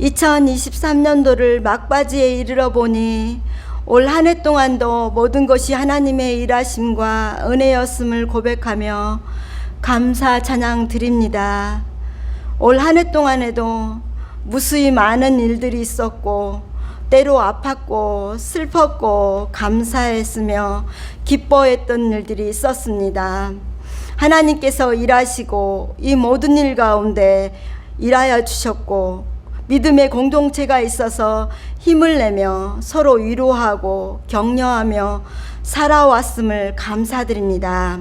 2023년도를 막바지에 이르러 보니 올 한 해 동안도 모든 것이 하나님의 일하심과 은혜였음을 고백하며 감사 찬양 드립니다. 올 한 해 동안에도 무수히 많은 일들이 있었고 때로 아팠고 슬펐고 감사했으며 기뻐했던 일들이 있었습니다. 하나님께서 일하시고 이 모든 일 가운데 일하여 주셨고 믿음의 공동체가 있어서 힘을 내며 서로 위로하고 격려하며 살아왔음을 감사드립니다.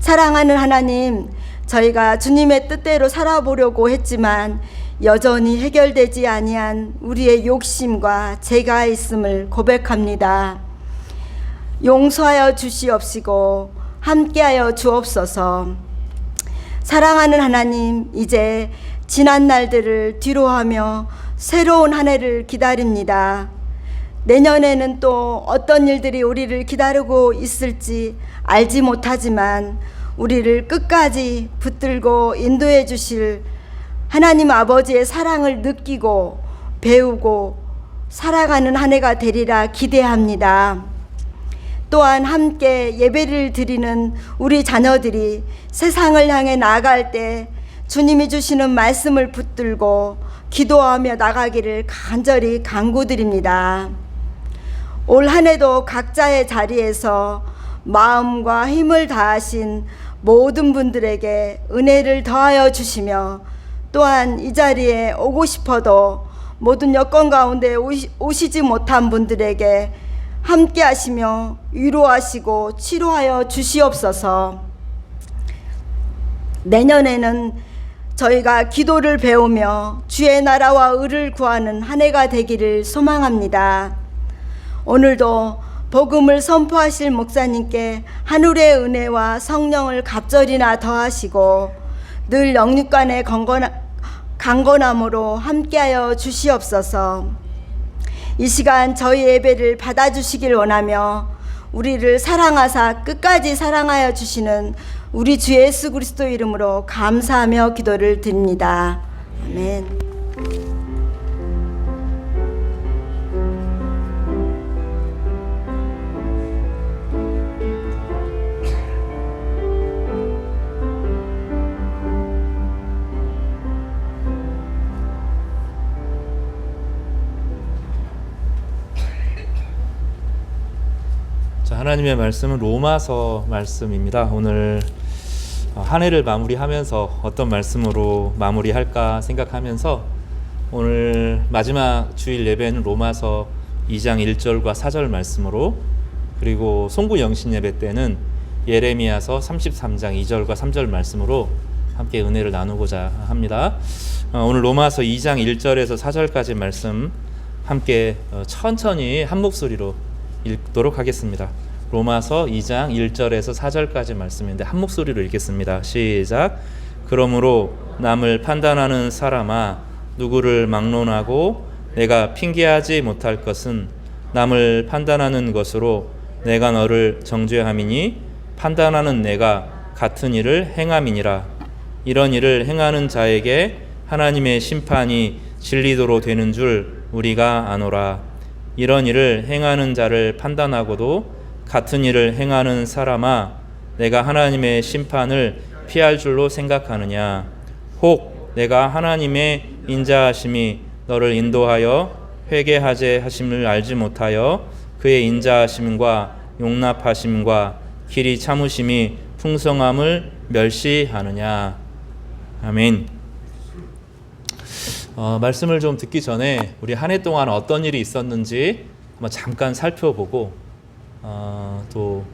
사랑하는 하나님, 저희가 주님의 뜻대로 살아보려고 했지만 여전히 해결되지 아니한 우리의 욕심과 죄가 있음을 고백합니다. 용서하여 주시옵시고 함께하여 주옵소서. 사랑하는 하나님, 이제 지난 날들을 뒤로하며 새로운 한 해를 기다립니다. 내년에는 또 어떤 일들이 우리를 기다리고 있을지 알지 못하지만 우리를 끝까지 붙들고 인도해 주실 하나님 아버지의 사랑을 느끼고 배우고 살아가는 한 해가 되리라 기대합니다. 또한 함께 예배를 드리는 우리 자녀들이 세상을 향해 나아갈 때 주님이 주시는 말씀을 붙들고 기도하며 나가기를 간절히 간구드립니다. 올 한 해도 각자의 자리에서 마음과 힘을 다하신 모든 분들에게 은혜를 더하여 주시며 또한 이 자리에 오고 싶어도 모든 여건 가운데 오시지 못한 분들에게 함께 하시며 위로하시고 치료하여 주시옵소서. 내년에는 저희가 기도를 배우며 주의 나라와 의를 구하는 한 해가 되기를 소망합니다. 오늘도 복음을 선포하실 목사님께 하늘의 은혜와 성령을 갑절이나 더하시고 늘 영육간의 강건함으로 함께하여 주시옵소서. 이 시간 저희 예배를 받아주시길 원하며 우리를 사랑하사 끝까지 사랑하여 주시는 우리 주 예수 그리스도 이름으로 감사하며 기도를 드립니다. 아멘. 하나님의 말씀은 로마서 말씀입니다. 오늘 한 해를 마무리하면서 어떤 말씀으로 마무리할까 생각하면서 오늘 마지막 주일 예배는 로마서 2장 1절과 4절 말씀으로, 그리고 송구 영신 예배 때는 예레미야서 33장 2절과 3절 말씀으로 함께 은혜를 나누고자 합니다. 오늘 로마서 2장 1절에서 4절까지 말씀 함께 천천히 한 목소리로 읽도록 하겠습니다. 로마서 2장 1절에서 4절까지 말씀인데 한 목소리로 읽겠습니다. 시작. 그러므로 남을 판단하는 사람아, 누구를 막론하고 내가 핑계하지 못할 것은 남을 판단하는 것으로 내가 너를 정죄함이니 판단하는 내가 같은 일을 행함이니라. 이런 일을 행하는 자에게 하나님의 심판이 진리도로 되는 줄 우리가 아노라. 이런 일을 행하는 자를 판단하고도 같은 일을 행하는 사람아, 내가 하나님의 심판을 피할 줄로 생각하느냐? 혹 내가 하나님의 인자하심이 너를 인도하여 회개하게 하심을 알지 못하여 그의 인자하심과 용납하심과 길이 참으심이 풍성함을 멸시하느냐? 아멘. 말씀을 좀 듣기 전에 우리 한 해 동안 어떤 일이 있었는지 한번 잠깐 살펴보고 또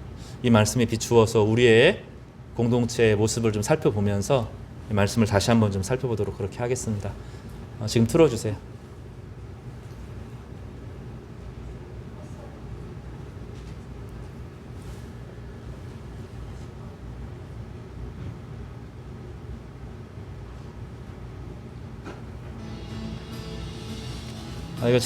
이 말씀에 비추어서 우리의 공동체의 모습을 좀 살펴보면서 이 말씀을 다시 한번 좀 살펴보도록 그렇게 하겠습니다. 지금 틀어주세요. 이거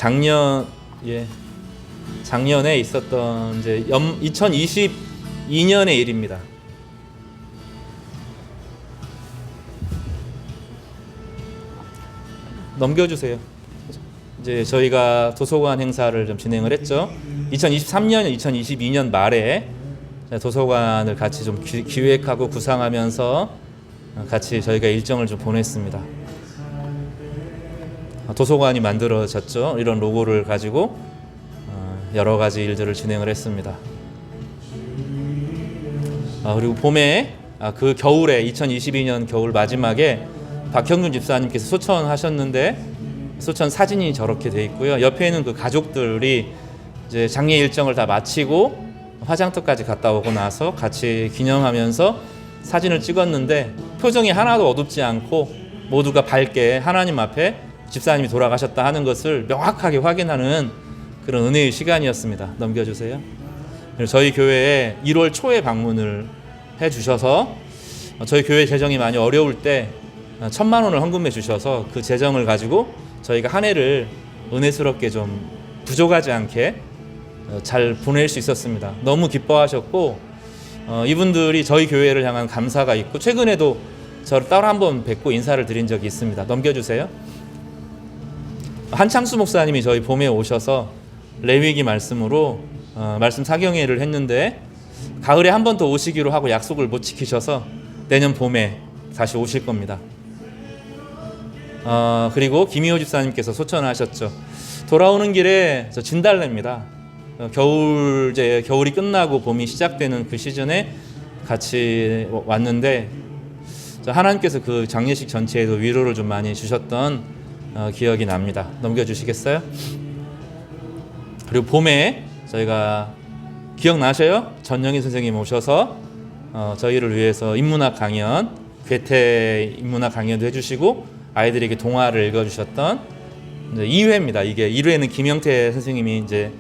작년에 있었던 이제 2022년의 일입니다. 넘겨주세요. 이제 저희가 도서관 행사를 좀 진행을 했죠. 2023년, 2022년 말에 도서관을 같이 좀 기획하고 구상하면서 같이 저희가 일정을 좀 보냈습니다. 도서관이 만들어졌죠. 이런 로고를 가지고 여러 가지 일들을 진행을 했습니다. 그리고 봄에 그 겨울에 2022년 겨울 마지막에 박형준 집사님께서 소천하셨는데 소천 사진이 저렇게 돼 있고요. 옆에는 그 가족들이 이제 장례 일정을 다 마치고 화장터까지 갔다 오고 나서 같이 기념하면서 사진을 찍었는데 표정이 하나도 어둡지 않고 모두가 밝게 하나님 앞에 집사님이 돌아가셨다 하는 것을 명확하게 확인하는 그런 은혜의 시간이었습니다. 넘겨주세요. 저희 교회에 1월 초에 방문을 해주셔서 저희 교회 재정이 많이 어려울 때 1,000만 원을 헌금해 주셔서 그 재정을 가지고 저희가 한 해를 은혜스럽게 좀 부족하지 않게 잘 보낼 수 있었습니다. 너무 기뻐하셨고 이분들이 저희 교회를 향한 감사가 있고 최근에도 저를 따로 한번 뵙고 인사를 드린 적이 있습니다. 넘겨주세요. 한창수 목사님이 저희 봄에 오셔서 레위기 말씀으로 말씀 사경회를 했는데 가을에 한 번 더 오시기로 하고 약속을 못 지키셔서 내년 봄에 다시 오실 겁니다. 그리고 김희호 집사님께서 소천하셨죠. 돌아오는 길에 저 진달래입니다. 겨울이 끝나고 봄이 시작되는 그 시즌에 같이 왔는데 하나님께서 그 장례식 전체에도 위로를 좀 많이 주셨던 기억이 납니다. 넘겨주시겠어요? 그리고 봄에 저희가 기억나셔요? 전영희 선생님 오셔서 저희를 위해서 인문학 강연, 괴테 인문학 강연도 해주시고 아이들에게 동화를 읽어주셨던 이제 2회입니다. 이게 1회는 김영태 선생님이 이제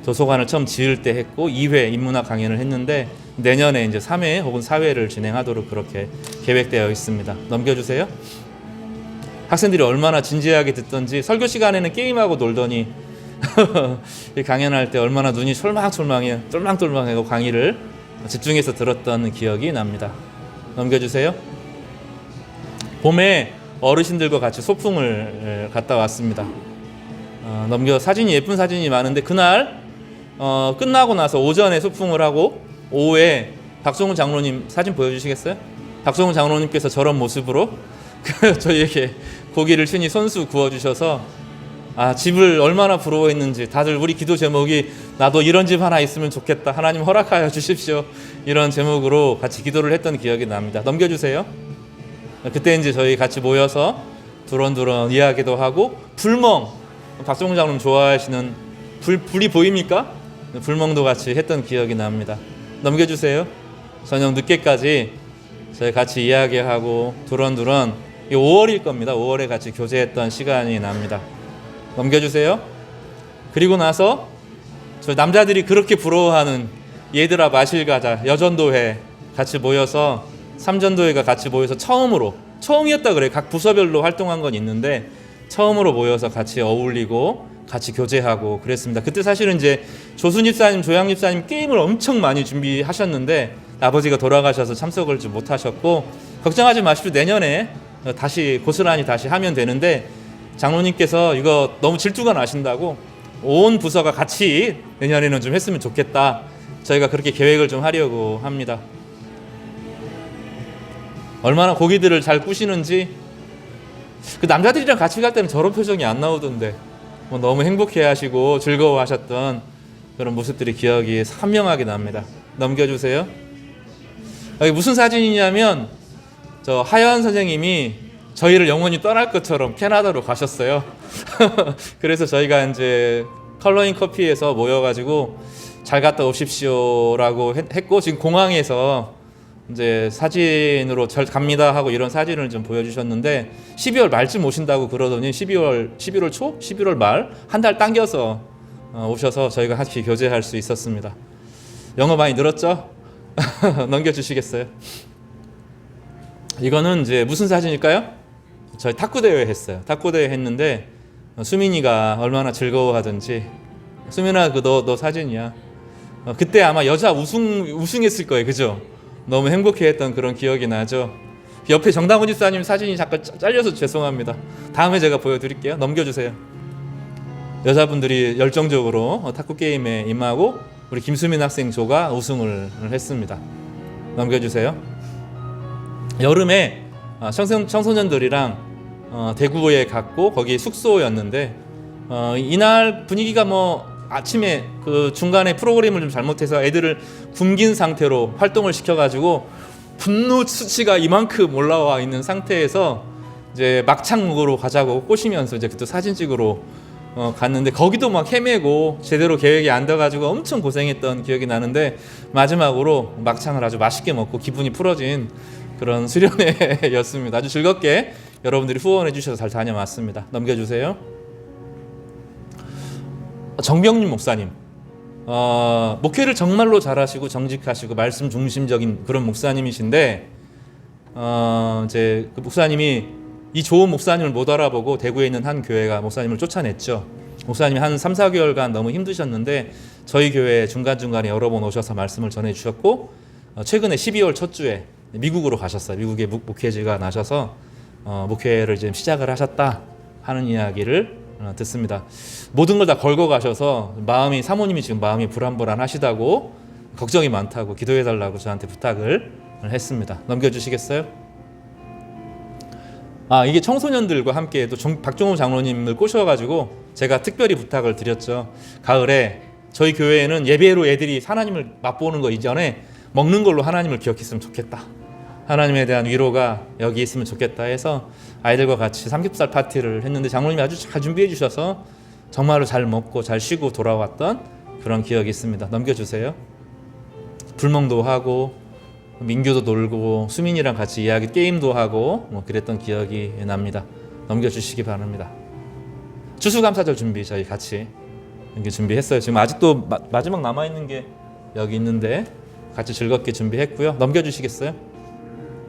도서관을 처음 지을 때 했고 2회 인문학 강연을 했는데 내년에 이제 3회 혹은 4회를 진행하도록 그렇게 계획되어 있습니다. 넘겨주세요. 학생들이 얼마나 진지하게 듣던지 설교 시간에는 게임하고 놀더니 강연할 때 얼마나 눈이 똘망똘망하고 강의를 집중해서 들었던 기억이 납니다. 넘겨주세요. 봄에 어르신들과 같이 소풍을 갔다 왔습니다. 사진이 예쁜 사진이 많은데 그날 끝나고 나서 오전에 소풍을 하고 오후에 박성훈 장로님 사진 보여주시겠어요? 박성훈 장로님께서 저런 모습으로 저희에게 고기를 친히 손수 구워주셔서 집을 얼마나 부러워했는지 다들 우리 기도 제목이 나도 이런 집 하나 있으면 좋겠다. 하나님 허락하여 주십시오. 이런 제목으로 같이 기도를 했던 기억이 납니다. 넘겨주세요. 그때 이제 저희 같이 모여서 두런두런 이야기도 하고 불멍, 박성훈 장로님 좋아하시는 불이 보입니까? 불멍도 같이 했던 기억이 납니다. 넘겨주세요. 저녁 늦게까지 저희 같이 이야기하고 두런두런 5월일 겁니다. 5월에 같이 교제했던 시간이 납니다. 넘겨주세요. 그리고 나서 저희 남자들이 그렇게 부러워하는 얘들아 마실 가자 여전도회 같이 모여서 삼전도회가 같이 모여서 처음이었다 그래요. 각 부서별로 활동한 건 있는데 처음으로 모여서 같이 어울리고 같이 교제하고 그랬습니다. 그때 사실은 이제 조순 집사님, 조양 집사님 게임을 엄청 많이 준비하셨는데 아버지가 돌아가셔서 참석을 좀 못하셨고 걱정하지 마십시오. 내년에 다시 고스란히 다시 하면 되는데 장로님께서 이거 너무 질투가 나신다고 온 부서가 같이 내년에는 좀 했으면 좋겠다. 저희가 그렇게 계획을 좀 하려고 합니다. 얼마나 고기들을 잘 꾸시는지 그 남자들이랑 같이 갈 때는 저런 표정이 안 나오던데 너무 행복해하시고 즐거워하셨던 그런 모습들이 기억이 선명하게 납니다. 넘겨주세요. 여기 무슨 사진이냐면 저 하연 선생님이 저희를 영원히 떠날 것처럼 캐나다로 가셨어요. 그래서 저희가 이제 컬러잉 커피에서 모여가지고 잘 갔다 오십시오라고 했고 지금 공항에서 이제 사진으로 잘 갑니다 하고 이런 사진을 좀 보여주셨는데 12월 말쯤 오신다고 그러더니 11월 초, 11월 말 한 달 당겨서 오셔서 저희가 같이 교제할 수 있었습니다. 영어 많이 늘었죠? 넘겨주시겠어요? 이거는 이제 무슨 사진일까요? 저희 탁구 대회 했어요. 탁구 대회 했는데 수민이가 얼마나 즐거워하던지 수민아 너 사진이야. 그때 아마 여자 우승했을 거예요. 그죠? 너무 행복해했던 그런 기억이 나죠. 옆에 정당훈 집사님 사진이 잠깐 잘려서 죄송합니다. 다음에 제가 보여드릴게요. 넘겨주세요. 여자분들이 열정적으로 탁구 게임에 임하고 우리 김수민 학생 조가 우승을 했습니다. 넘겨주세요. 여름에 청소년들이랑 대구에 갔고 거기 숙소였는데 이날 분위기가 뭐 아침에 그 중간에 프로그램을 좀 잘못해서 애들을 굶긴 상태로 활동을 시켜가지고 분노 수치가 이만큼 올라와 있는 상태에서 이제 막창 먹으러 가자고 꼬시면서 이제 그때 사진 찍으러 갔는데 거기도 막 헤매고 제대로 계획이 안 돼가지고 엄청 고생했던 기억이 나는데 마지막으로 막창을 아주 맛있게 먹고 기분이 풀어진 그런 수련회였습니다. 아주 즐겁게 여러분들이 후원해 주셔서 잘 다녀왔습니다. 넘겨주세요. 정병님 목사님, 목회를 정말로 잘하시고 정직하시고 말씀 중심적인 그런 목사님이신데 이제 그 목사님이 이 좋은 목사님을 못 알아보고 대구에 있는 한 교회가 목사님을 쫓아냈죠. 목사님이 한 3, 4개월간 너무 힘드셨는데 저희 교회에 중간중간에 여러 번 오셔서 말씀을 전해 주셨고 최근에 12월 첫 주에 미국으로 가셨어요. 미국에 목회지가 나셔서 목회를 이제 시작을 하셨다 하는 이야기를 듣습니다. 모든 걸 다 걸고 가셔서 사모님이 지금 마음이 불안불안하시다고 걱정이 많다고 기도해 달라고 저한테 부탁을 했습니다. 넘겨주시겠어요? 이게 청소년들과 함께 또 박종호 장로님을 꼬셔가지고 제가 특별히 부탁을 드렸죠. 가을에 저희 교회에는 예배로 애들이 하나님을 맛보는 거 이전에 먹는 걸로 하나님을 기억했으면 좋겠다. 하나님에 대한 위로가 여기 있으면 좋겠다 해서 아이들과 같이 삼겹살 파티를 했는데 장로님이 아주 잘 준비해 주셔서 정말로 잘 먹고 잘 쉬고 돌아왔던 그런 기억이 있습니다. 넘겨주세요. 불멍도 하고 민규도 놀고 수민이랑 같이 이야기 게임도 하고 뭐 그랬던 기억이 납니다. 넘겨주시기 바랍니다. 추수감사절 준비 저희 같이 이렇게 준비했어요. 지금 아직도 마지막 남아있는 게 여기 있는데 같이 즐겁게 준비했고요. 넘겨주시겠어요?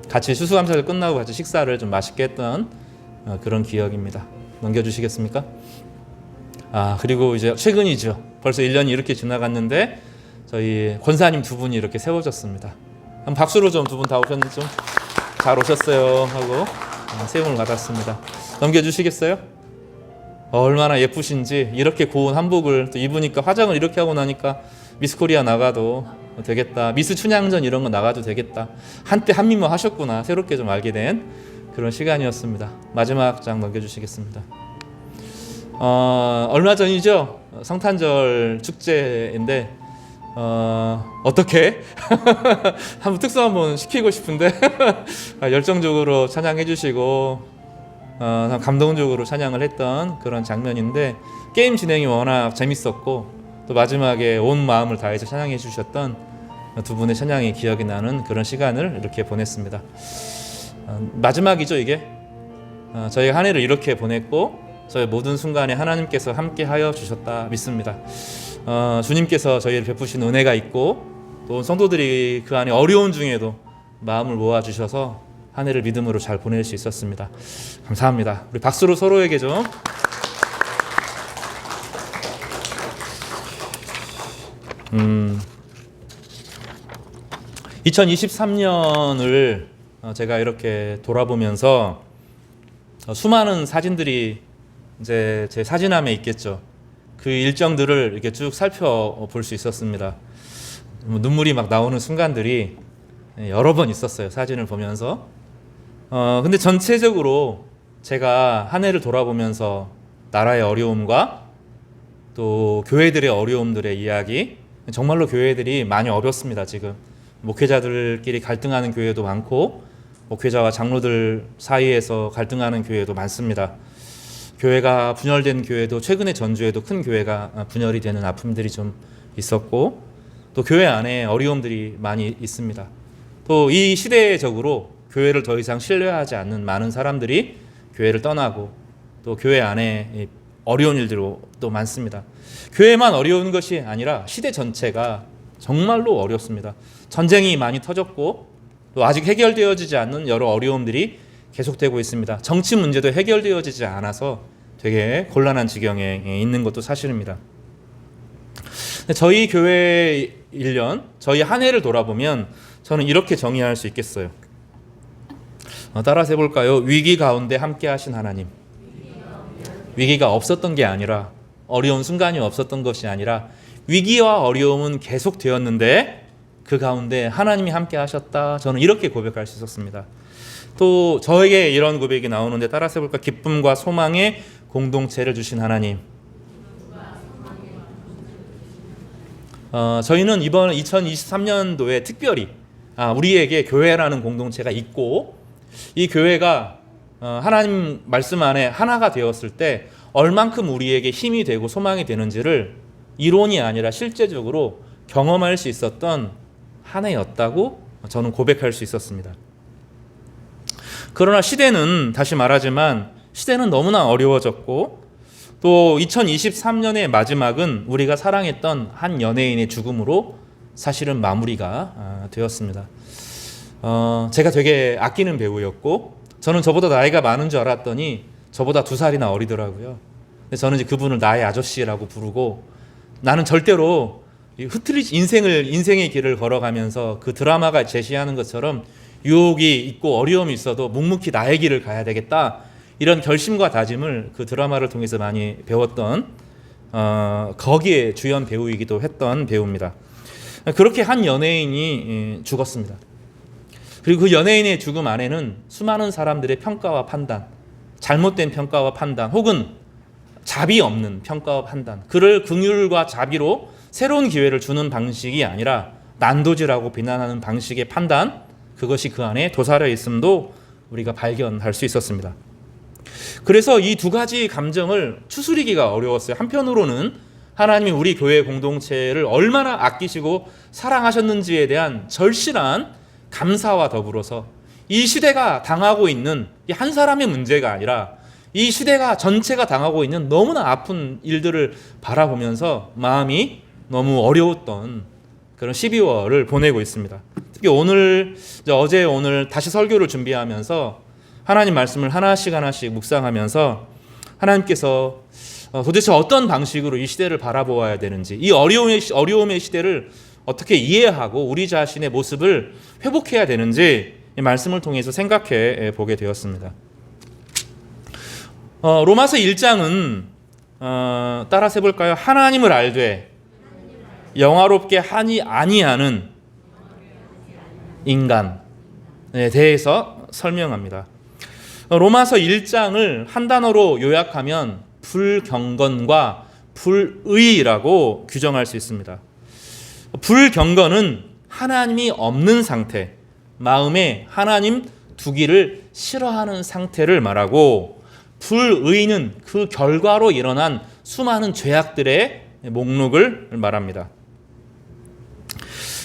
같이 추수감사절 끝나고 같이 식사를 좀 맛있게 했던 그런 기억입니다. 넘겨주시겠습니까? 그리고 이제 최근이죠. 벌써 1년이 이렇게 지나갔는데 저희 권사님 두 분이 이렇게 세워졌습니다. 한 박수로 좀 두 분 다 오셨는지 좀 잘 오셨어요 하고 세움을 받았습니다. 넘겨주시겠어요? 얼마나 예쁘신지 이렇게 고운 한복을 또 입으니까 화장을 이렇게 하고 나니까 미스 코리아 나가도 되겠다. 미스 춘향전 이런 거 나가도 되겠다. 한때 한미모 하셨구나. 새롭게 좀 알게 된 그런 시간이었습니다. 마지막 장 넘겨주시겠습니다. 얼마 전이죠. 성탄절 축제인데 어떻게 한번 특수 한번 시키고 싶은데 열정적으로 찬양해 주시고 감동적으로 찬양을 했던 그런 장면인데 게임 진행이 워낙 재밌었고 또 마지막에 온 마음을 다해서 찬양해 주셨던 두 분의 찬양이 기억이 나는 그런 시간을 이렇게 보냈습니다. 마지막이죠 이게. 저희가 한 해를 이렇게 보냈고 저희 모든 순간에 하나님께서 함께하여 주셨다 믿습니다. 주님께서 저희를 베푸신 은혜가 있고 또 성도들이 그 안에 어려운 중에도 마음을 모아주셔서 한 해를 믿음으로 잘 보낼 수 있었습니다. 감사합니다. 우리 박수로 서로에게 좀 2023년을 제가 이렇게 돌아보면서 수많은 사진들이 이제 제 사진함에 있겠죠. 그 일정들을 이렇게 쭉 살펴볼 수 있었습니다. 눈물이 막 나오는 순간들이 여러 번 있었어요. 사진을 보면서. 근데 전체적으로 제가 한 해를 돌아보면서 나라의 어려움과 또 교회들의 어려움들의 이야기, 정말로 교회들이 많이 어렵습니다. 지금 목회자들끼리 갈등하는 교회도 많고 목회자와 장로들 사이에서 갈등하는 교회도 많습니다. 교회가 분열된 교회도 최근에 전주에도 큰 교회가 분열이 되는 아픔들이 좀 있었고 또 교회 안에 어려움들이 많이 있습니다. 또 이 시대적으로 교회를 더 이상 신뢰하지 않는 많은 사람들이 교회를 떠나고 또 교회 안에 어려운 일들도 또 많습니다. 교회만 어려운 것이 아니라 시대 전체가 정말로 어렵습니다. 전쟁이 많이 터졌고 또 아직 해결되어지지 않는 여러 어려움들이 계속되고 있습니다. 정치 문제도 해결되어지지 않아서 되게 곤란한 지경에 있는 것도 사실입니다. 저희 교회 1년, 저희 한 해를 돌아보면 저는 이렇게 정의할 수 있겠어요. 따라서 해볼까요? 위기 가운데 함께 하신 하나님. 위기가 없었던 게 아니라, 어려운 순간이 없었던 것이 아니라 위기와 어려움은 계속 되었는데 그 가운데 하나님이 함께 하셨다. 저는 이렇게 고백할 수 있었습니다. 또 저에게 이런 고백이 나오는데 따라서 해볼까? 기쁨과 소망의 공동체를 주신 하나님. 저희는 이번 2023년도에 특별히 우리에게 교회라는 공동체가 있고, 이 교회가 하나님 말씀 안에 하나가 되었을 때 얼만큼 우리에게 힘이 되고 소망이 되는지를 이론이 아니라 실제적으로 경험할 수 있었던 한 해였다고 저는 고백할 수 있었습니다. 그러나 시대는, 다시 말하지만 시대는 너무나 어려워졌고, 또 2023년의 마지막은 우리가 사랑했던 한 연예인의 죽음으로 사실은 마무리가 되었습니다. 제가 되게 아끼는 배우였고, 저는 저보다 나이가 많은 줄 알았더니 저보다 2살이나 어리더라고요. 근데 저는 이제 그분을 나의 아저씨라고 부르고, 나는 절대로 인생의 길을 걸어가면서 그 드라마가 제시하는 것처럼 유혹이 있고 어려움이 있어도 묵묵히 나의 길을 가야 되겠다, 이런 결심과 다짐을 그 드라마를 통해서 많이 배웠던 거기에 주연 배우이기도 했던 배우입니다. 그렇게 한 연예인이 죽었습니다. 그리고 그 연예인의 죽음 안에는 수많은 사람들의 평가와 판단, 잘못된 평가와 판단, 혹은 자비 없는 평가와 판단, 그를 긍휼과 자비로 새로운 기회를 주는 방식이 아니라 난도질하고 비난하는 방식의 판단, 그것이 그 안에 도사려 있음도 우리가 발견할 수 있었습니다. 그래서 이 두 가지 감정을 추스리기가 어려웠어요. 한편으로는 하나님이 우리 교회 공동체를 얼마나 아끼시고 사랑하셨는지에 대한 절실한 감사와 더불어서 이 시대가 당하고 있는 이 한 사람의 문제가 아니라 이 시대가 전체가 당하고 있는 너무나 아픈 일들을 바라보면서 마음이 너무 어려웠던 그런 12월을 보내고 있습니다. 특히 어제 오늘 다시 설교를 준비하면서 하나님 말씀을 하나씩 묵상하면서 하나님께서 도대체 어떤 방식으로 이 시대를 바라보아야 되는지, 이 어려움의 시대를 어떻게 이해하고 우리 자신의 모습을 회복해야 되는지 이 말씀을 통해서 생각해 보게 되었습니다. 로마서 1장은 따라서 해볼까요? 하나님을 알되 영화롭게 하니 아니하는 인간에 대해서 설명합니다. 로마서 1장을 한 단어로 요약하면 불경건과 불의라고 규정할 수 있습니다. 불경건은 하나님이 없는 상태, 마음에 하나님 두기를 싫어하는 상태를 말하고, 불의는 그 결과로 일어난 수많은 죄악들의 목록을 말합니다.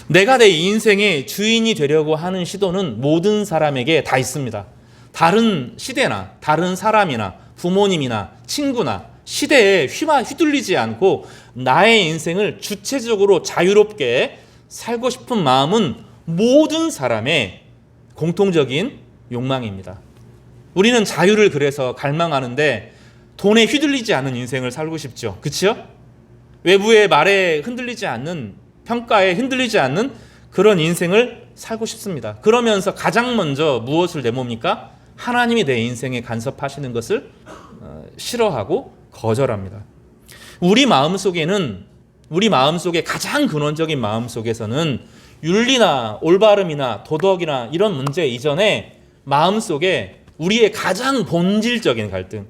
내가 내 인생의 주인이 되려고 하는 시도는 모든 사람에게 다 있습니다. 다른 시대나 다른 사람이나 부모님이나 친구나 시대에 휘둘리지 않고 나의 인생을 주체적으로 자유롭게 살고 싶은 마음은 모든 사람의 공통적인 욕망입니다. 우리는 자유를 그래서 갈망하는데 돈에 휘둘리지 않는 인생을 살고 싶죠. 그렇죠? 외부의 말에 흔들리지 않는, 평가에 흔들리지 않는 그런 인생을 살고 싶습니다. 그러면서 가장 먼저 무엇을 내몹니까? 하나님이 내 인생에 간섭하시는 것을 싫어하고 거절합니다. 우리 마음속에 가장 근원적인 마음속에서는 윤리나 올바름이나 도덕이나 이런 문제 이전에 마음속에 우리의 가장 본질적인 갈등,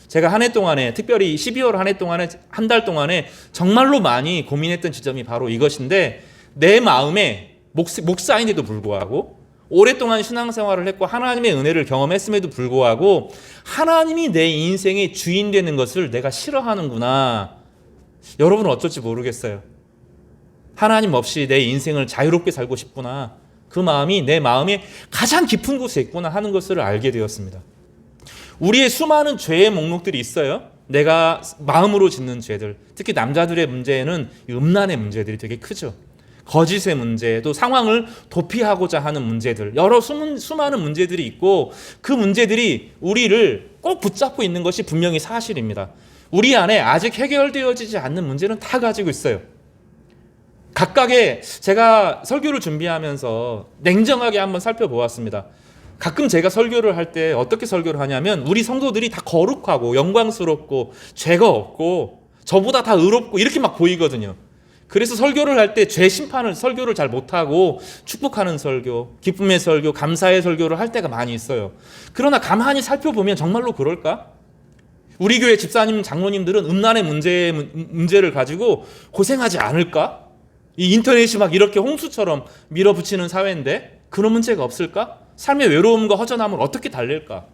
제가 한 해 동안에, 특별히 12월 한 해 동안에, 한 달 동안에 정말로 많이 고민했던 지점이 바로 이것인데, 내 마음에 목사인데도 불구하고 오랫동안 신앙생활을 했고 하나님의 은혜를 경험했음에도 불구하고 하나님이 내 인생의 주인 되는 것을 내가 싫어하는구나. 여러분은 어떨지 모르겠어요. 하나님 없이 내 인생을 자유롭게 살고 싶구나. 그 마음이 내 마음의 가장 깊은 곳에 있구나 하는 것을 알게 되었습니다. 우리의 수많은 죄의 목록들이 있어요. 내가 마음으로 짓는 죄들, 특히 남자들의 문제에는 음란의 문제들이 되게 크죠. 거짓의 문제, 또 상황을 도피하고자 하는 문제들, 여러 수많은 문제들이 있고, 그 문제들이 우리를 꼭 붙잡고 있는 것이 분명히 사실입니다. 우리 안에 아직 해결되어지지 않는 문제는 다 가지고 있어요. 각각의, 제가 설교를 준비하면서 냉정하게 한번 살펴보았습니다. 가끔 제가 설교를 할 때 어떻게 설교를 하냐면 우리 성도들이 다 거룩하고 영광스럽고 죄가 없고 저보다 다 의롭고 이렇게 막 보이거든요. 그래서 설교를 할 때 죄 심판을 설교를 잘 못하고 축복하는 설교, 기쁨의 설교, 감사의 설교를 할 때가 많이 있어요. 그러나 가만히 살펴보면 정말로 그럴까? 우리 교회 집사님, 장로님들은 음란의 문제를 가지고 고생하지 않을까? 이 인터넷이 막 이렇게 홍수처럼 밀어붙이는 사회인데 그런 문제가 없을까? 삶의 외로움과 허전함을 어떻게 달랠까?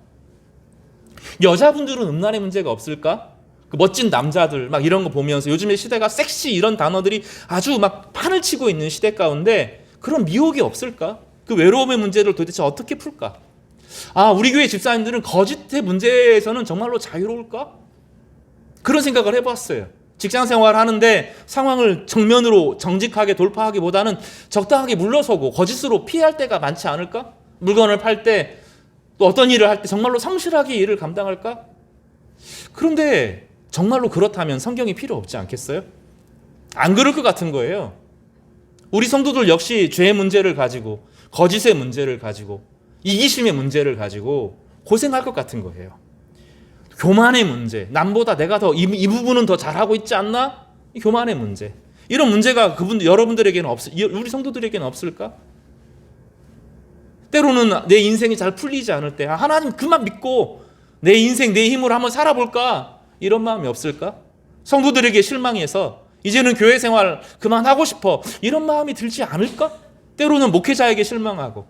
여자분들은 음란의 문제가 없을까? 그 멋진 남자들 막 이런 거 보면서 요즘에 시대가 섹시 이런 단어들이 아주 막 판을 치고 있는 시대 가운데 그런 미혹이 없을까? 그 외로움의 문제를 도대체 어떻게 풀까? 아, 우리 교회 집사님들은 거짓의 문제에서는 정말로 자유로울까? 그런 생각을 해봤어요. 직장 생활 하는데 상황을 정면으로 정직하게 돌파하기보다는 적당하게 물러서고 거짓으로 피할 때가 많지 않을까? 물건을 팔 때 또 어떤 일을 할 때 정말로 성실하게 일을 감당할까? 그런데 정말로 그렇다면 성경이 필요 없지 않겠어요? 안 그럴 것 같은 거예요. 우리 성도들 역시 죄의 문제를 가지고 거짓의 문제를 가지고 이기심의 문제를 가지고 고생할 것 같은 거예요. 교만의 문제, 남보다 내가 더 이 부분은 더 잘하고 있지 않나? 이 교만의 문제. 이런 문제가 여러분들에게는 우리 성도들에게는 없을까? 때로는 내 인생이 잘 풀리지 않을 때 하나님 그만 믿고 내 인생 내 힘으로 한번 살아볼까? 이런 마음이 없을까? 성도들에게 실망해서 이제는 교회 생활 그만하고 싶어 이런 마음이 들지 않을까? 때로는 목회자에게 실망하고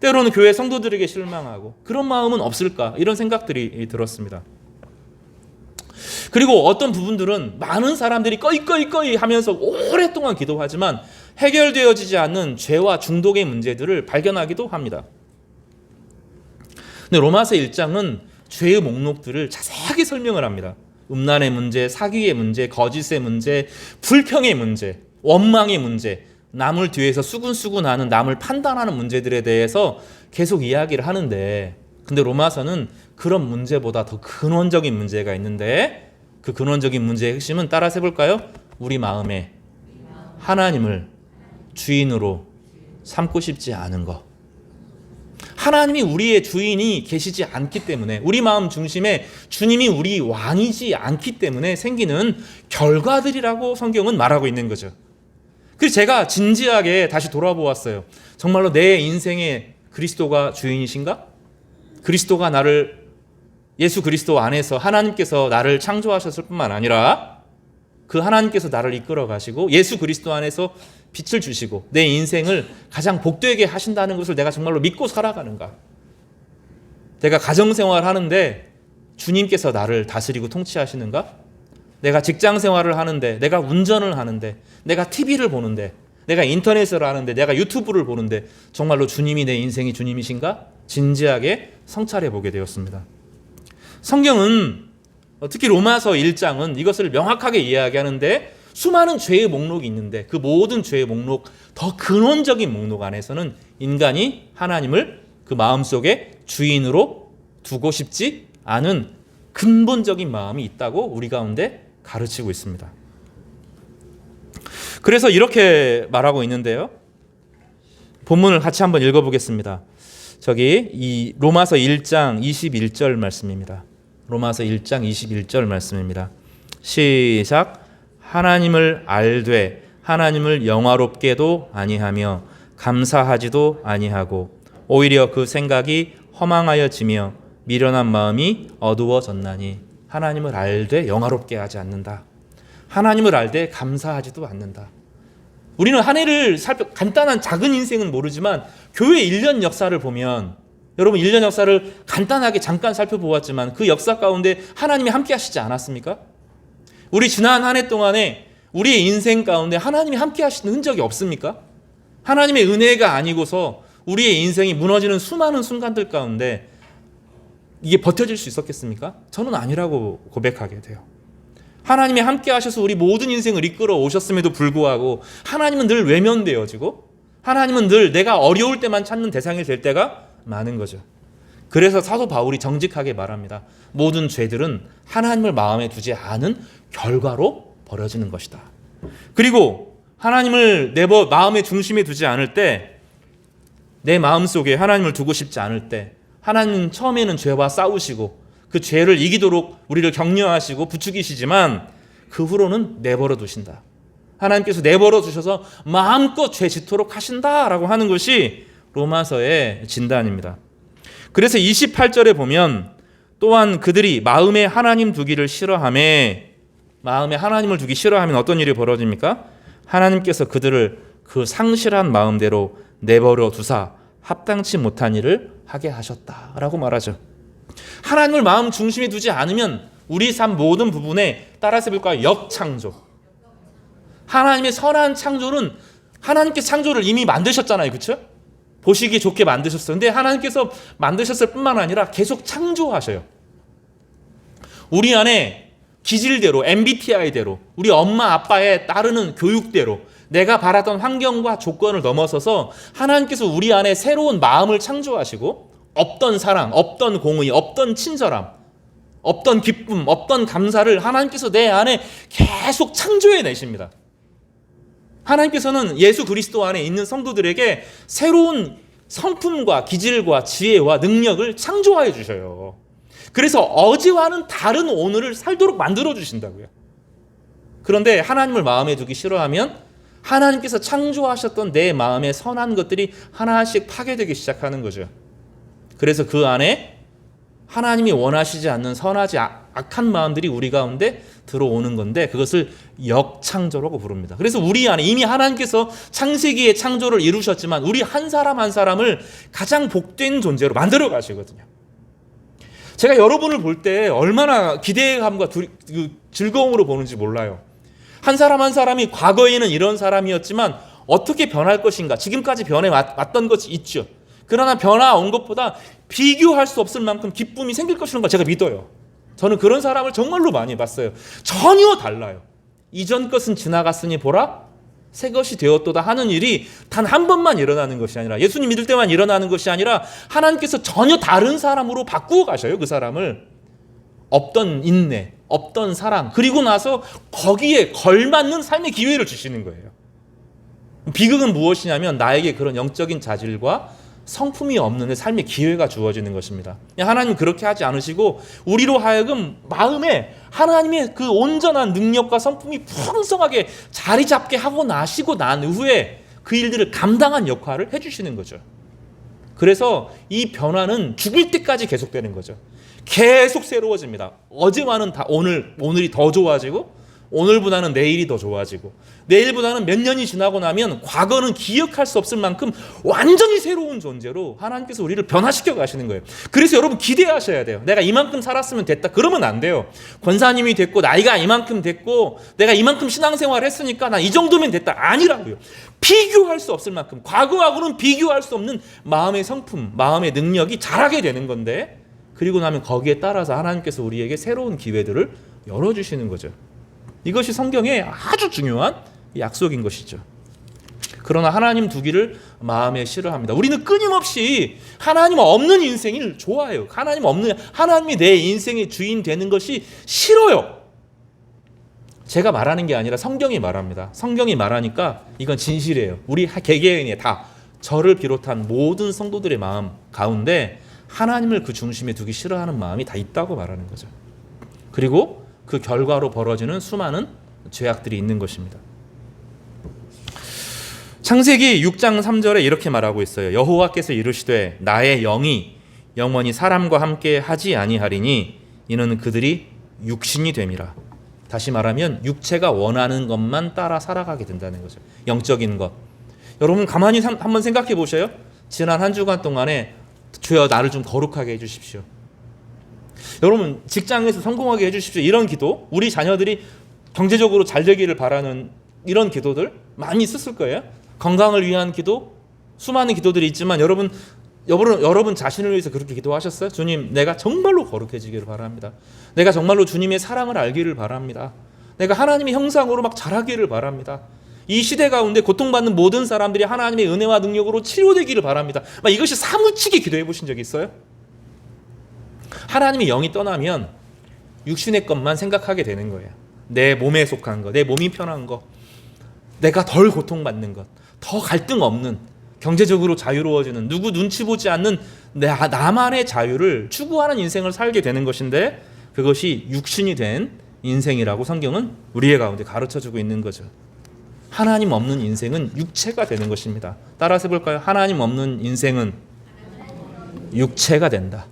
때로는 교회 성도들에게 실망하고 그런 마음은 없을까? 이런 생각들이 들었습니다. 그리고 어떤 부분들은 많은 사람들이 꺼이 하면서 오랫동안 기도하지만 해결되어지지 않는 죄와 중독의 문제들을 발견하기도 합니다. 근데 로마서 1장은 죄의 목록들을 자세하게 설명을 합니다. 음란의 문제, 사기의 문제, 거짓의 문제, 불평의 문제, 원망의 문제, 남을 뒤에서 수군수군하는 남을 판단하는 문제들에 대해서 계속 이야기를 하는데 근데 로마서는 그런 문제보다 더 근원적인 문제가 있는데 그 근원적인 문제의 핵심은 따라서 해볼까요? 우리 마음에 하나님을 주인으로 삼고 싶지 않은 것. 하나님이 우리의 주인이 계시지 않기 때문에 우리 마음 중심에 주님이 우리 왕이지 않기 때문에 생기는 결과들이라고 성경은 말하고 있는 거죠. 그래서 제가 진지하게 다시 돌아보았어요. 정말로 내 인생에 그리스도가 주인이신가? 그리스도가 나를 예수 그리스도 안에서 하나님께서 나를 창조하셨을 뿐만 아니라 그 하나님께서 나를 이끌어 가시고 예수 그리스도 안에서 빛을 주시고 내 인생을 가장 복되게 하신다는 것을 내가 정말로 믿고 살아가는가? 내가 가정생활 하는데 주님께서 나를 다스리고 통치하시는가? 내가 직장생활을 하는데 내가 운전을 하는데 내가 TV를 보는데 내가 인터넷을 하는데 내가 유튜브를 보는데 정말로 주님이 내 인생이 주님이신가? 진지하게 성찰해 보게 되었습니다. 성경은 특히 로마서 1장은 이것을 명확하게 이야기하는데 수많은 죄의 목록이 있는데 그 모든 죄의 목록 더 근원적인 목록 안에서는 인간이 하나님을 그 마음속에 주인으로 두고 싶지 않은 근본적인 마음이 있다고 우리 가운데 가르치고 있습니다. 그래서 이렇게 말하고 있는데요. 본문을 같이 한번 읽어보겠습니다. 저기 이 로마서 1장 21절 말씀입니다. 로마서 1장 21절 말씀입니다. 시작. 하나님을 알되 하나님을 영화롭게도 아니하며 감사하지도 아니하고 오히려 그 생각이 허망하여지며 미련한 마음이 어두워졌나니 하나님을 알되 영화롭게 하지 않는다. 하나님을 알되 감사하지도 않는다. 우리는 한 해를 간단한 작은 인생은 모르지만 교회 1년 역사를 보면 여러분 1년 역사를 간단하게 잠깐 살펴보았지만 그 역사 가운데 하나님이 함께 하시지 않았습니까? 우리 지난 한 해 동안에 우리의 인생 가운데 하나님이 함께 하시는 흔적이 없습니까? 하나님의 은혜가 아니고서 우리의 인생이 무너지는 수많은 순간들 가운데 이게 버텨질 수 있었겠습니까? 저는 아니라고 고백하게 돼요. 하나님이 함께 하셔서 우리 모든 인생을 이끌어 오셨음에도 불구하고 하나님은 늘 외면되어지고 하나님은 늘 내가 어려울 때만 찾는 대상이 될 때가 많은 거죠. 그래서 사도 바울이 정직하게 말합니다. 모든 죄들은 하나님을 마음에 두지 않은 결과로 벌어지는 것이다. 그리고 하나님을 내 마음의 중심에 두지 않을 때 내 마음속에 하나님을 두고 싶지 않을 때 하나님은 처음에는 죄와 싸우시고 그 죄를 이기도록 우리를 격려하시고 부추기시지만 그 후로는 내버려 두신다. 하나님께서 내버려 두셔서 마음껏 죄 짓도록 하신다라고 하는 것이 로마서의 진단입니다. 그래서 28절에 보면 또한 그들이 마음에 하나님 두기를 싫어하매, 마음에 하나님을 두기 싫어하면 어떤 일이 벌어집니까? 하나님께서 그들을 그 상실한 마음대로 내버려 두사 합당치 못한 일을 하게 하셨다라고 말하죠. 하나님을 마음 중심에 두지 않으면 우리 삶 모든 부분에 따라서 볼까요? 역창조. 하나님의 선한 창조는 하나님께서 창조를 이미 만드셨잖아요. 그렇죠? 보시기 좋게 만드셨어요. 근데 하나님께서 만드셨을 뿐만 아니라 계속 창조하셔요. 우리 안에 기질대로, MBTI대로, 우리 엄마 아빠의 따르는 교육대로 내가 바라던 환경과 조건을 넘어서서 하나님께서 우리 안에 새로운 마음을 창조하시고 없던 사랑, 없던 공의, 없던 친절함, 없던 기쁨, 없던 감사를 하나님께서 내 안에 계속 창조해 내십니다. 하나님께서는 예수 그리스도 안에 있는 성도들에게 새로운 성품과 기질과 지혜와 능력을 창조하여 주셔요. 그래서 어제와는 다른 오늘을 살도록 만들어 주신다고요. 그런데 하나님을 마음에 두기 싫어하면 하나님께서 창조하셨던 내 마음의 선한 것들이 하나씩 파괴되기 시작하는 거죠. 그래서 그 안에 하나님이 원하시지 않는 선하지 악한 마음들이 우리 가운데 들어오는 건데 그것을 역창조라고 부릅니다. 그래서 우리 안에 이미 하나님께서 창세기의 창조를 이루셨지만 우리 한 사람 한 사람을 가장 복된 존재로 만들어 가시거든요. 제가 여러분을 볼 때 얼마나 기대감과 즐거움으로 보는지 몰라요. 한 사람 한 사람이 과거에는 이런 사람이었지만 어떻게 변할 것인가, 지금까지 변해왔던 것이 있죠. 그러나 변화온 것보다 비교할 수 없을 만큼 기쁨이 생길 것이라는 걸 제가 믿어요. 저는 그런 사람을 정말로 많이 봤어요. 전혀 달라요. 이전 것은 지나갔으니 보라 새 것이 되었도다 하는 일이 단 한 번만 일어나는 것이 아니라, 예수님 믿을 때만 일어나는 것이 아니라 하나님께서 전혀 다른 사람으로 바꾸어 가셔요. 그 사람을. 없던 인내, 없던 사랑, 그리고 나서 거기에 걸맞는 삶의 기회를 주시는 거예요. 비극은 무엇이냐면 나에게 그런 영적인 자질과 성품이 없는 삶의 기회가 주어지는 것입니다. 하나님 그렇게 하지 않으시고 우리로 하여금 마음에 하나님의 그 온전한 능력과 성품이 풍성하게 자리 잡게 하고 나시고 난 후에 그 일들을 감당한 역할을 해주시는 거죠. 그래서 이 변화는 죽을 때까지 계속되는 거죠. 계속 새로워집니다. 어제와는 오늘이 더 좋아지고 오늘보다는 내일이 더 좋아지고 내일보다는 몇 년이 지나고 나면 과거는 기억할 수 없을 만큼 완전히 새로운 존재로 하나님께서 우리를 변화시켜 가시는 거예요. 그래서 여러분 기대하셔야 돼요. 내가 이만큼 살았으면 됐다. 그러면 안 돼요. 권사님이 됐고 나이가 이만큼 됐고 내가 이만큼 신앙생활을 했으니까 나 이 정도면 됐다. 아니라고요. 비교할 수 없을 만큼 과거하고는 비교할 수 없는 마음의 성품, 마음의 능력이 자라게 되는 건데 그리고 나면 거기에 따라서 하나님께서 우리에게 새로운 기회들을 열어주시는 거죠. 이것이 성경의 아주 중요한 약속인 것이죠. 그러나 하나님 두기를 마음에 싫어합니다. 우리는 끊임없이 하나님 없는 인생을 좋아해요. 하나님이 내 인생의 주인 되는 것이 싫어요. 제가 말하는 게 아니라 성경이 말합니다. 성경이 말하니까 이건 진실이에요. 우리 개개인의 다 저를 비롯한 모든 성도들의 마음 가운데 하나님을 그 중심에 두기 싫어하는 마음이 다 있다고 말하는 거죠. 그리고 그 결과로 벌어지는 수많은 죄악들이 있는 것입니다. 창세기 6장 3절에 이렇게 말하고 있어요. 여호와께서 이르시되 나의 영이 영원히 사람과 함께 하지 아니하리니 이는 그들이 육신이 됨이라. 다시 말하면 육체가 원하는 것만 따라 살아가게 된다는 거죠. 영적인 것. 여러분 가만히 한번 생각해 보셔요. 지난 한 주간 동안에 주여 나를 좀 거룩하게 해주십시오. 여러분 직장에서 성공하게 해주십시오. 이런 기도, 우리 자녀들이 경제적으로 잘 되기를 바라는 이런 기도들 많이 있었을 거예요. 건강을 위한 기도, 수많은 기도들이 있지만 여러분 자신을 위해서 그렇게 기도하셨어요? 주님, 내가 정말로 거룩해지기를 바랍니다. 내가 정말로 주님의 사랑을 알기를 바랍니다. 내가 하나님의 형상으로 막 자라기를 바랍니다. 이 시대 가운데 고통받는 모든 사람들이 하나님의 은혜와 능력으로 치료되기를 바랍니다. 이것이 사무치게 기도해 보신 적이 있어요? 하나님의 영이 떠나면 육신의 것만 생각하게 되는 거예요. 내 몸에 속한 것, 내 몸이 편한 것, 내가 덜 고통받는 것, 더 갈등 없는, 경제적으로 자유로워지는, 누구 눈치 보지 않는 나만의 자유를 추구하는 인생을 살게 되는 것인데, 그것이 육신이 된 인생이라고 성경은 우리의 가운데 가르쳐주고 있는 거죠. 하나님 없는 인생은 육체가 되는 것입니다. 따라서 해볼까요? 하나님 없는 인생은 육체가 된다.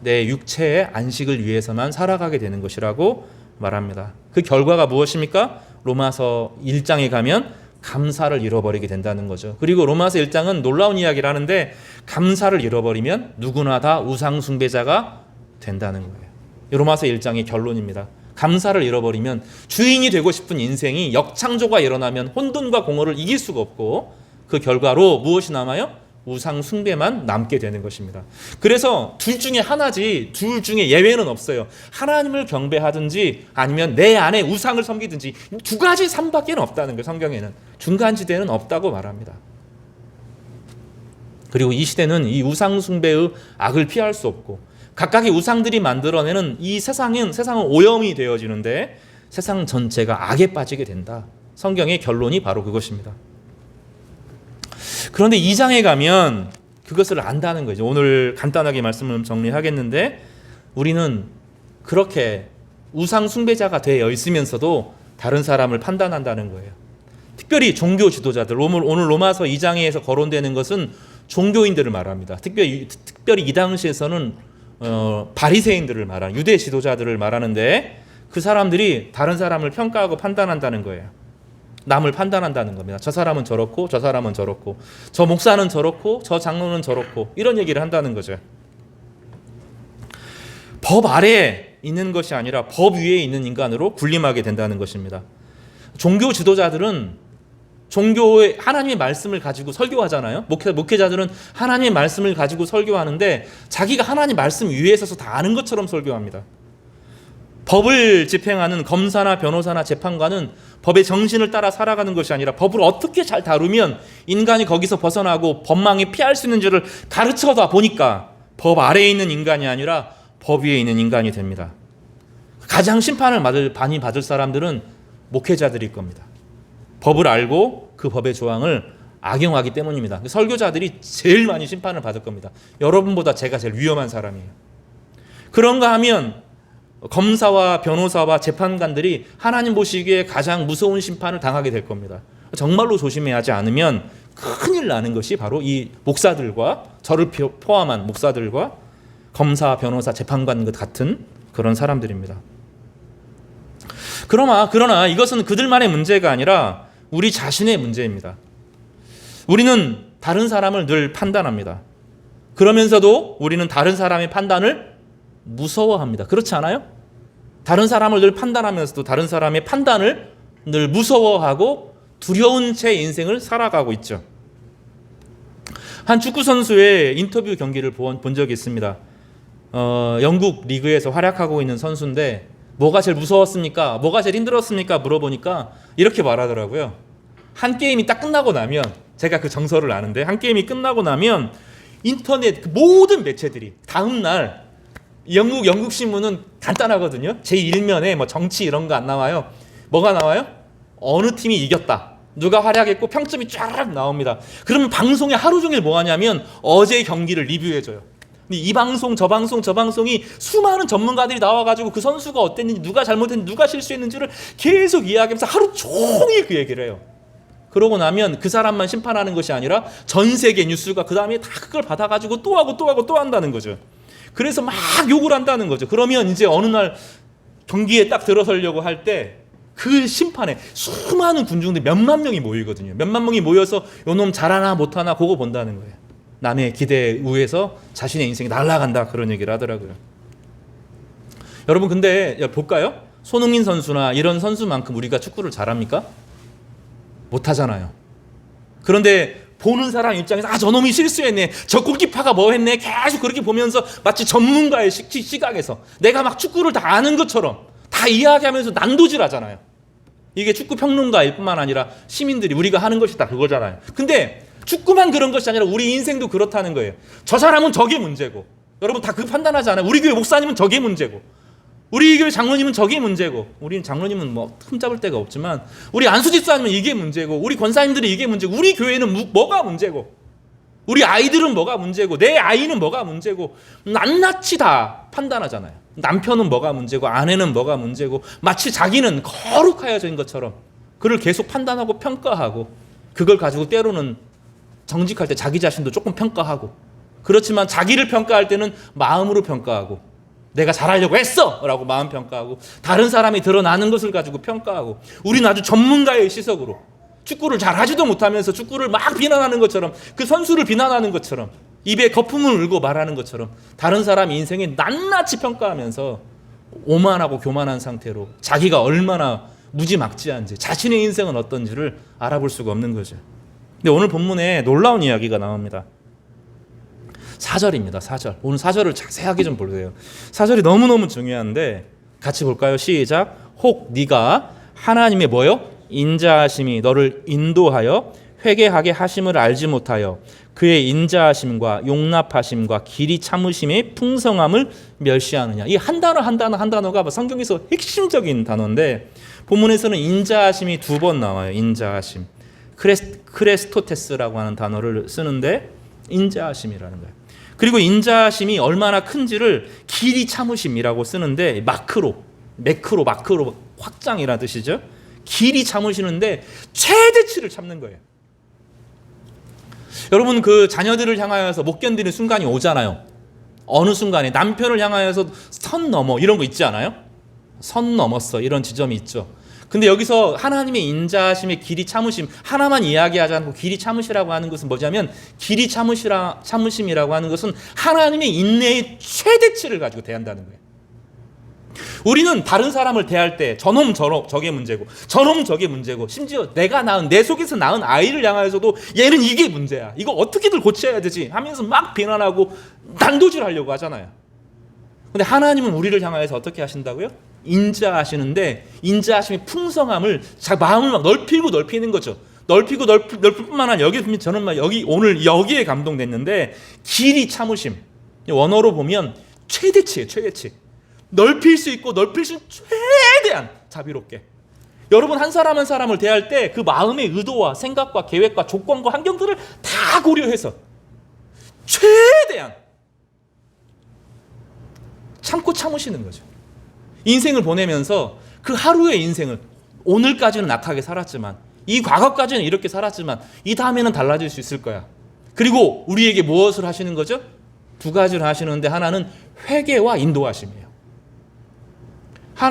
내 육체의 안식을 위해서만 살아가게 되는 것이라고 말합니다. 그 결과가 무엇입니까? 로마서 1장에 가면 감사를 잃어버리게 된다는 거죠. 그리고 로마서 1장은 놀라운 이야기를 하는데, 감사를 잃어버리면 누구나 다 우상 숭배자가 된다는 거예요. 로마서 1장의 결론입니다. 감사를 잃어버리면 주인이 되고 싶은 인생이 역창조가 일어나면 혼돈과 공허를 이길 수가 없고, 그 결과로 무엇이 남아요? 우상 숭배만 남게 되는 것입니다. 그래서 둘 중에 하나지, 둘 중에 예외는 없어요. 하나님을 경배하든지 아니면 내 안에 우상을 섬기든지, 두 가지 삶밖에 없다는 거예요. 성경에는 중간지대는 없다고 말합니다. 그리고 이 시대는 이 우상 숭배의 악을 피할 수 없고, 각각의 우상들이 만들어내는 이 세상은 오염이 되어지는데 세상 전체가 악에 빠지게 된다. 성경의 결론이 바로 그것입니다. 그런데 2장에 가면 그것을 안다는 거죠. 오늘 간단하게 말씀을 정리하겠는데, 우리는 그렇게 우상 숭배자가 되어 있으면서도 다른 사람을 판단한다는 거예요. 특별히 종교 지도자들, 오늘 로마서 2장에서 거론되는 것은 종교인들을 말합니다. 특별히 이 당시에서는 바리새인들을 말하는, 유대 지도자들을 말하는데, 그 사람들이 다른 사람을 평가하고 판단한다는 거예요. 남을 판단한다는 겁니다. 저 사람은 저렇고 저 사람은 저렇고, 저 목사는 저렇고 저 장로는 저렇고, 이런 얘기를 한다는 거죠. 법 아래에 있는 것이 아니라 법 위에 있는 인간으로 군림하게 된다는 것입니다. 종교 지도자들은 종교의 하나님의 말씀을 가지고 설교하잖아요. 목회자들은 하나님의 말씀을 가지고 설교하는데, 자기가 하나님 말씀 위에 있어서 다 아는 것처럼 설교합니다. 법을 집행하는 검사나 변호사나 재판관은 법의 정신을 따라 살아가는 것이 아니라 법을 어떻게 잘 다루면 인간이 거기서 벗어나고 법망에 피할 수 있는지를 가르쳐다 보니까 법 아래에 있는 인간이 아니라 법 위에 있는 인간이 됩니다. 가장 심판을 많이 받을 사람들은 목회자들일 겁니다. 법을 알고 그 법의 조항을 악용하기 때문입니다. 설교자들이 제일 많이 심판을 받을 겁니다. 여러분보다 제가 제일 위험한 사람이에요. 그런가 하면 검사와 변호사와 재판관들이 하나님 보시기에 가장 무서운 심판을 당하게 될 겁니다. 정말로 조심해야 하지 않으면 큰일 나는 것이 바로 이 목사들과, 저를 포함한 목사들과 검사, 변호사, 재판관 같은 그런 사람들입니다. 그러나 이것은 그들만의 문제가 아니라 우리 자신의 문제입니다. 우리는 다른 사람을 늘 판단합니다. 그러면서도 우리는 다른 사람의 판단을 무서워합니다. 그렇지 않아요? 다른 사람을 늘 판단하면서도 다른 사람의 판단을 늘 무서워하고 두려운 채 인생을 살아가고 있죠. 한 축구 선수의 인터뷰 경기를 본 적이 있습니다. 영국 리그에서 활약하고 있는 선수인데, 뭐가 제일 무서웠습니까? 뭐가 제일 힘들었습니까? 물어보니까 이렇게 말하더라고요. 한 게임이 딱 끝나고 나면, 제가 그 정서를 아는데, 한 게임이 끝나고 나면 인터넷 모든 매체들이 다음 날, 영국 신문은 간단하거든요. 제1면에 뭐 정치 이런 거 안 나와요. 뭐가 나와요? 어느 팀이 이겼다, 누가 활약했고 평점이 쫙 나옵니다. 그러면 방송에 하루 종일 뭐 하냐면 어제 경기를 리뷰해줘요. 근데 이 방송 저 방송이 수많은 전문가들이 나와가지고 그 선수가 어땠는지, 누가 잘못했는지, 누가 실수했는지를 계속 이야기하면서 하루 종일 그 얘기를 해요. 그러고 나면 그 사람만 심판하는 것이 아니라 전 세계 뉴스가 그 다음에 다 그걸 받아가지고 또 하고 또 한다는 거죠. 그래서 막 욕을 한다는 거죠. 그러면 이제 어느 날 경기에 딱 들어서려고 할 때 그 심판에 수많은 군중들 몇만 명이 모이거든요. 몇만 명이 모여서 요놈 잘하나 못하나 그거 본다는 거예요. 남의 기대에 의해서 자신의 인생이 날아간다, 그런 얘기를 하더라고요. 여러분, 근데 볼까요? 손흥민 선수나 이런 선수만큼 우리가 축구를 잘합니까? 못하잖아요. 그런데 보는 사람 입장에서 저놈이 실수했네, 저 골키퍼가 뭐 했네, 계속 그렇게 보면서 마치 전문가의 시각에서 내가 막 축구를 다 아는 것처럼 다 이야기하면서 난도질하잖아요. 이게 축구 평론가일 뿐만 아니라 시민들이 우리가 하는 것이 다 그거잖아요. 근데 축구만 그런 것이 아니라 우리 인생도 그렇다는 거예요. 저 사람은 저게 문제고, 여러분 다 그 판단하지 않아요? 우리 교회 목사님은 저게 문제고, 우리 교회 장로님은 저게 문제고, 우리 장로님은 뭐 흠잡을 데가 없지만 우리 안수 집사님은 이게 문제고, 우리 권사님들은 이게 문제고, 우리 교회는 뭐가 문제고, 우리 아이들은 뭐가 문제고, 내 아이는 뭐가 문제고, 낱낱이 다 판단하잖아요. 남편은 뭐가 문제고, 아내는 뭐가 문제고, 마치 자기는 거룩하여진 것처럼 그를 계속 판단하고 평가하고, 그걸 가지고 때로는 정직할 때 자기 자신도 조금 평가하고, 그렇지만 자기를 평가할 때는 마음으로 평가하고, 내가 잘하려고 했어! 라고 마음 평가하고, 다른 사람이 드러나는 것을 가지고 평가하고, 우리는 아주 전문가의 시석으로 축구를 잘하지도 못하면서 축구를 막 비난하는 것처럼, 그 선수를 비난하는 것처럼, 입에 거품을 울고 말하는 것처럼 다른 사람 인생에 낱낱이 평가하면서 오만하고 교만한 상태로 자기가 얼마나 무지막지한지, 자신의 인생은 어떤지를 알아볼 수가 없는 거죠. 근데 오늘 본문에 놀라운 이야기가 나옵니다. 4절입니다. 4절. 오늘 4절을 자세하게 좀 보세요. 4절이 너무너무 중요한데 같이 볼까요? 시작. 혹 네가 하나님의 뭐요? 인자하심이 너를 인도하여 회개하게 하심을 알지 못하여 그의 인자하심과 용납하심과 길이 참으심의 풍성함을 멸시하느냐. 이 한 단어 한 단어가 성경에서 핵심적인 단어인데, 본문에서는 인자하심이 2번 나와요. 인자하심. 크레스토테스라고 하는 단어를 쓰는데 인자하심이라는 거예요. 그리고 인자하심이 얼마나 큰지를 길이 참으심이라고 쓰는데 마크로 확장이라는 뜻이죠. 길이 참으시는데 최대치를 참는 거예요. 여러분, 그 자녀들을 향하여서 못 견디는 순간이 오잖아요. 어느 순간에 남편을 향하여서 선 넘어 이런 거 있지 않아요? 선 넘었어 이런 지점이 있죠. 근데 여기서 하나님의 인자하심의 길이 참으심 하나만 이야기하지 않고 길이 참으시라고 하는 것은 뭐냐면, 길이 참으심이라고 하는 것은 하나님의 인내의 최대치를 가지고 대한다는 거예요. 우리는 다른 사람을 대할 때 저놈 저게 문제고, 저놈 저게 문제고, 심지어 내가 낳은, 내 속에서 낳은 아이를 향하여서도 얘는 이게 문제야, 이거 어떻게들 고쳐야 되지 하면서 막 비난하고 난도질하려고 하잖아요. 근데 하나님은 우리를 향하여서 어떻게 하신다고요? 인자하시는데 인자하심의 풍성함을 마음을 막 넓히고 넓히는 거죠. 넓히고 넓힐 뿐만 아니라 저는 막 오늘 여기에 감동됐는데, 길이 참으심, 원어로 보면 최대치예요. 최대치. 넓힐 수 있고 넓힐 수 있는 최대한 자비롭게. 여러분, 한 사람 한 사람을 대할 때 그 마음의 의도와 생각과 계획과 조건과 환경들을 다 고려해서 최대한 참고 참으시는 거죠. 인생을 보내면서 그 하루의 인생을, 오늘까지는 악하게 살았지만, 이 과거까지는 이렇게 살았지만 이 다음에는 달라질 수 있을 거야. 그리고 우리에게 무엇을 하시는 거죠? 2가지를 하시는데, 하나는 회개와 인도하심이에요.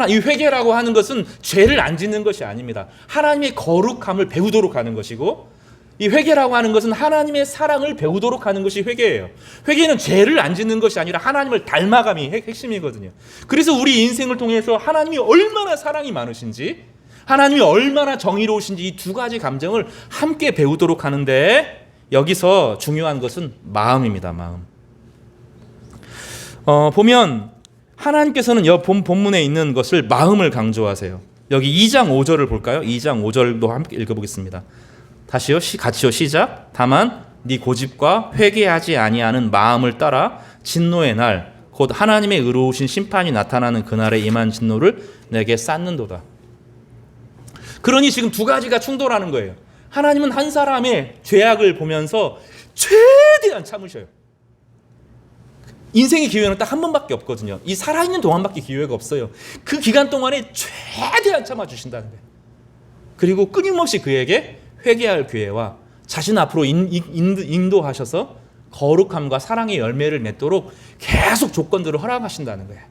이 회개라고 하는 것은 죄를 안 짓는 것이 아닙니다. 하나님의 거룩함을 배우도록 하는 것이고, 이 회개라고 하는 것은 하나님의 사랑을 배우도록 하는 것이 회개예요. 회개는 죄를 안 짓는 것이 아니라 하나님을 닮아감이 핵심이거든요. 그래서 우리 인생을 통해서 하나님이 얼마나 사랑이 많으신지, 하나님이 얼마나 정의로우신지 이 2가지 감정을 함께 배우도록 하는데, 여기서 중요한 것은 마음입니다. 마음. 보면 하나님께서는 본문에 있는 것을 마음을 강조하세요. 여기 2장 5절을 볼까요? 2장 5절도 함께 읽어보겠습니다. 다시요, 같이요, 시작. 다만 네 고집과 회개하지 아니하는 마음을 따라 진노의 날 곧 하나님의 의로우신 심판이 나타나는 그날에 임한 진노를 내게 쌓는도다. 그러니 지금 2가지가 충돌하는 거예요. 하나님은 한 사람의 죄악을 보면서 최대한 참으셔요. 인생의 기회는 딱 한 번밖에 없거든요. 이 살아있는 동안밖에 기회가 없어요. 그 기간 동안에 최대한 참아주신다는 거예요. 그리고 끊임없이 그에게 회개할 기회와 자신 앞으로 인도하셔서 거룩함과 사랑의 열매를 맺도록 계속 조건들을 허락하신다는 거예요.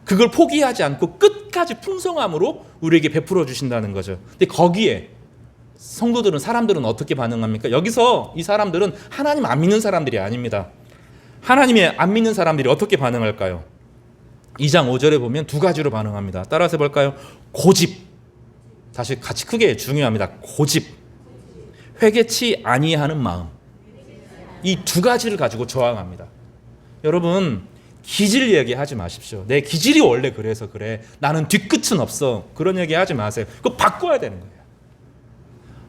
그걸 포기하지 않고 끝까지 풍성함으로 우리에게 베풀어 주신다는 거죠. 근데 거기에 성도들은, 사람들은 어떻게 반응합니까? 여기서 이 사람들은 하나님 안 믿는 사람들이 아닙니다. 하나님이 안 믿는 사람들이 어떻게 반응할까요? 2장 5절에 보면 2가지로 반응합니다. 따라서 해볼까요? 고집. 다시 같이 크게 중요합니다. 고집. 회개치 아니하는 마음. 이 2가지를 가지고 저항합니다. 여러분, 기질 얘기하지 마십시오. 내 기질이 원래 그래서 그래, 나는 뒤끝은 없어, 그런 얘기 하지 마세요. 그거 바꿔야 되는 거예요.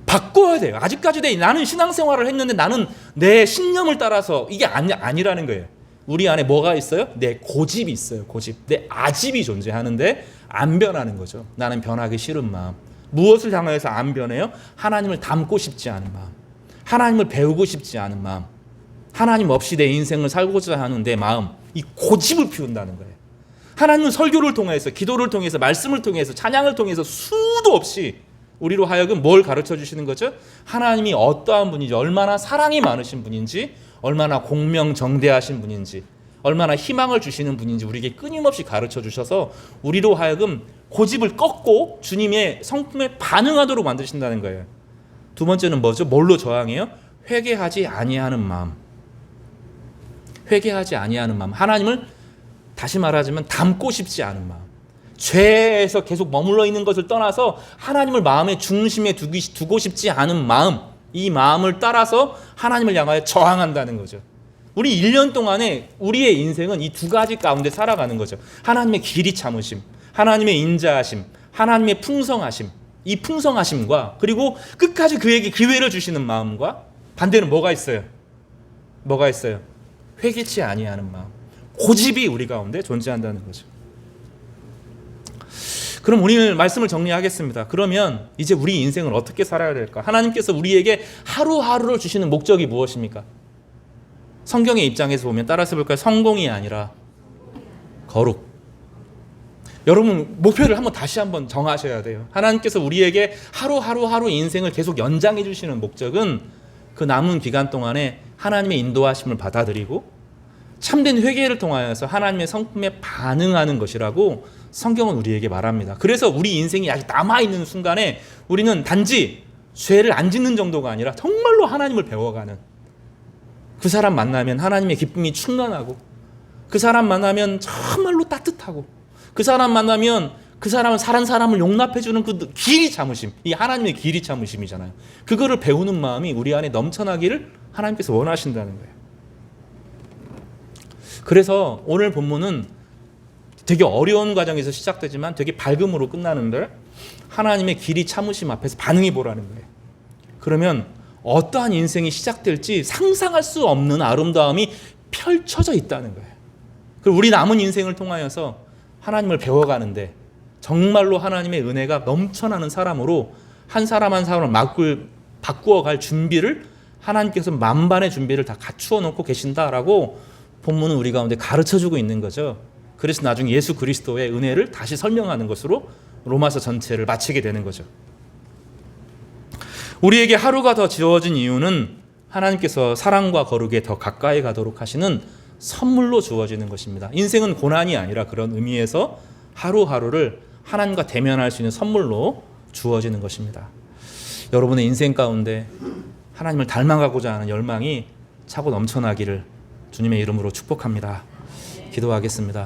바꿔야 돼요. 아직까지 나는 신앙생활을 했는데 나는 내 신념을 따라서 이게 아니라는 거예요. 우리 안에 뭐가 있어요? 내 고집이 있어요. 고집. 내 아집이 존재하는데 안 변하는 거죠. 나는 변하기 싫은 마음. 무엇을 향해서 안 변해요? 하나님을 닮고 싶지 않은 마음. 하나님을 배우고 싶지 않은 마음. 하나님 없이 내 인생을 살고자 하는 내 마음. 이 고집을 피운다는 거예요. 하나님은 설교를 통해서, 기도를 통해서, 말씀을 통해서, 찬양을 통해서 수도 없이 우리로 하여금 뭘 가르쳐 주시는 거죠? 하나님이 어떠한 분인지, 얼마나 사랑이 많으신 분인지, 얼마나 공명정대하신 분인지, 얼마나 희망을 주시는 분인지 우리에게 끊임없이 가르쳐 주셔서 우리로 하여금 고집을 꺾고 주님의 성품에 반응하도록 만드신다는 거예요. 두 번째는 뭐죠? 뭘로 저항해요? 회개하지 아니하는 마음. 회개하지 아니하는 마음. 하나님을 다시 말하자면 닮고 싶지 않은 마음. 죄에서 계속 머물러 있는 것을 떠나서 하나님을 마음의 중심에 두고 싶지 않은 마음. 이 마음을 따라서 하나님을 향하여 저항한다는 거죠. 우리 1년 동안에 우리의 인생은 이 두 가지 가운데 살아가는 거죠. 하나님의 길이 참으심, 하나님의 인자하심, 하나님의 풍성하심. 이 풍성하심과 그리고 끝까지 그에게 기회를 주시는 마음과 반대는 뭐가 있어요? 뭐가 있어요? 회개치 아니하는 마음. 고집이 우리 가운데 존재한다는 거죠. 그럼 오늘 말씀을 정리하겠습니다. 그러면 이제 우리 인생을 어떻게 살아야 될까? 하나님께서 우리에게 하루하루를 주시는 목적이 무엇입니까? 성경의 입장에서 보면 따라서 볼까요? 성공이 아니라 거룩. 여러분 목표를 다시 한번 정하셔야 돼요. 하나님께서 우리에게 하루 인생을 계속 연장해 주시는 목적은 그 남은 기간 동안에 하나님의 인도하심을 받아들이고 참된 회개를 통하여서 하나님의 성품에 반응하는 것이라고 성경은 우리에게 말합니다. 그래서 우리 인생이 아직 남아있는 순간에 우리는 단지 죄를 안 짓는 정도가 아니라 정말로 하나님을 배워가는, 그 사람 만나면 하나님의 기쁨이 충만하고, 그 사람 만나면 정말로 따뜻하고, 그 사람 만나면 그 사람은 사는 사람을 용납해주는 그 길이 참으심, 이 하나님의 길이 참으심이잖아요. 그거를 배우는 마음이 우리 안에 넘쳐나기를 하나님께서 원하신다는 거예요. 그래서 오늘 본문은 되게 어려운 과정에서 시작되지만 되게 밝음으로 끝나는데 하나님의 길이 참으심 앞에서 반응해 보라는 거예요. 그러면 어떠한 인생이 시작될지 상상할 수 없는 아름다움이 펼쳐져 있다는 거예요. 그리고 우리 남은 인생을 통하여서 하나님을 배워가는데 정말로 하나님의 은혜가 넘쳐나는 사람으로 한 사람 한 사람을 바꾸어갈 준비를 하나님께서 만반의 준비를 다 갖추어 놓고 계신다라고 본문은 우리 가운데 가르쳐주고 있는 거죠. 그래서 나중에 예수 그리스도의 은혜를 다시 설명하는 것으로 로마서 전체를 마치게 되는 거죠. 우리에게 하루가 더 지어진 이유는 하나님께서 사랑과 거룩에 더 가까이 가도록 하시는 선물로 주어지는 것입니다. 인생은 고난이 아니라 그런 의미에서 하루하루를 하나님과 대면할 수 있는 선물로 주어지는 것입니다. 여러분의 인생 가운데 하나님을 닮아가고자 하는 열망이 차고 넘쳐나기를 주님의 이름으로 축복합니다. 기도하겠습니다.